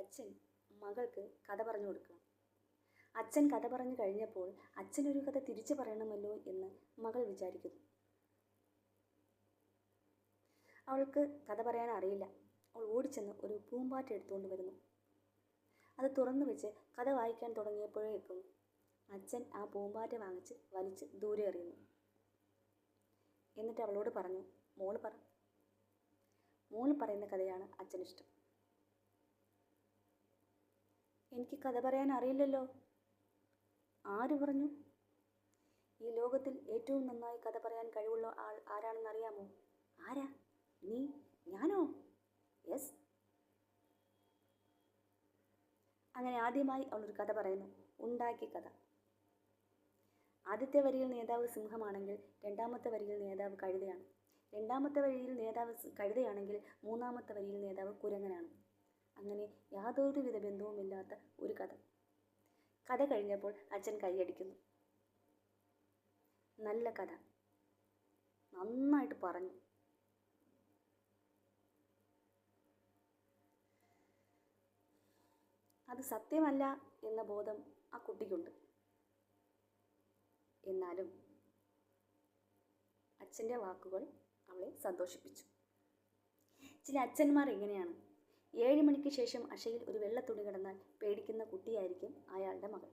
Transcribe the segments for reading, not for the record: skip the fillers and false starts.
അച്ഛൻ മകൾക്ക് കഥ പറഞ്ഞു കൊടുക്കുക. അച്ഛൻ കഥ പറഞ്ഞു കഴിഞ്ഞപ്പോൾ അച്ഛനൊരു കഥ തിരിച്ചു പറയണമല്ലോ എന്ന് മകൾ വിചാരിക്കുന്നു. അവൾക്ക് കഥ പറയാൻ അറിയില്ല. അവൾ ഓടിച്ചെന്ന് ഒരു പൂമ്പാറ്റ എടുത്തുകൊണ്ട് വരുന്നു. അത് തുറന്നു വെച്ച് കഥ വായിക്കാൻ തുടങ്ങിയപ്പോഴേക്കും അച്ഛൻ ആ പൂമ്പാറ്റ വാങ്ങിച്ച് വലിച്ച് ദൂരെ എറിയുന്നു. എന്നിട്ട് അവളോട് പറഞ്ഞു, മോള് പറ. മോള് പറയുന്ന കഥയാണ് അച്ഛനിഷ്ടം. എനിക്ക് കഥ പറയാൻ അറിയില്ലല്ലോ. ആര് പറഞ്ഞു? ഈ ലോകത്തിൽ ഏറ്റവും നന്നായി കഥ പറയാൻ കഴിവുള്ള ആൾ ആരാണെന്ന് അറിയാമോ? ആരാ? നീ? ഞാനോ? യെസ്. അങ്ങനെ ആദ്യമായി അവളൊരു കഥ പറയുന്നു, ഉണ്ടാക്കി കഥ. ആദ്യത്തെ വരിയിൽ നേതാവ് സിംഹമാണെങ്കിൽ രണ്ടാമത്തെ വരിയിൽ നേതാവ് കഴുതയാണ്. രണ്ടാമത്തെ വരിയിൽ നേതാവ് കഴുതയാണെങ്കിൽ മൂന്നാമത്തെ വരിയിൽ നേതാവ് കുരങ്ങനാണ്. അങ്ങനെ യാതൊരുവിധ ബന്ധവുമില്ലാത്ത ഒരു കഥ. കഥ കഴിഞ്ഞപ്പോൾ അച്ഛൻ കൈയടിക്കുന്നു. നല്ല കഥ, നന്നായിട്ട് പറഞ്ഞു. അത് സത്യമല്ല എന്ന ബോധം ആ കുട്ടിക്കുണ്ട്. എന്നാലും അച്ഛൻ്റെ വാക്കുകൾ അവളെ സന്തോഷിപ്പിച്ചു. ചില അച്ഛന്മാർ ഇങ്ങനെയാണ്. 7 മണിക്ക് ശേഷം അശയിൽ ഒരു വെള്ള തുണി കിടന്നാൽ പേടിക്കുന്ന കുട്ടിയായിരിക്കും അയാളുടെ മകൾ.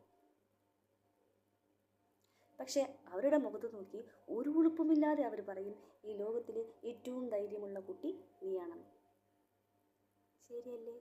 പക്ഷെ അവരുടെ മുഖത്ത് നോക്കി ഒരു ഉളുപ്പുമില്ലാതെ അവർ പറയും, ഈ ലോകത്തിലെ ഏറ്റവും ധൈര്യമുള്ള കുട്ടി നീയാണെന്ന്. ശരിയല്ലേ?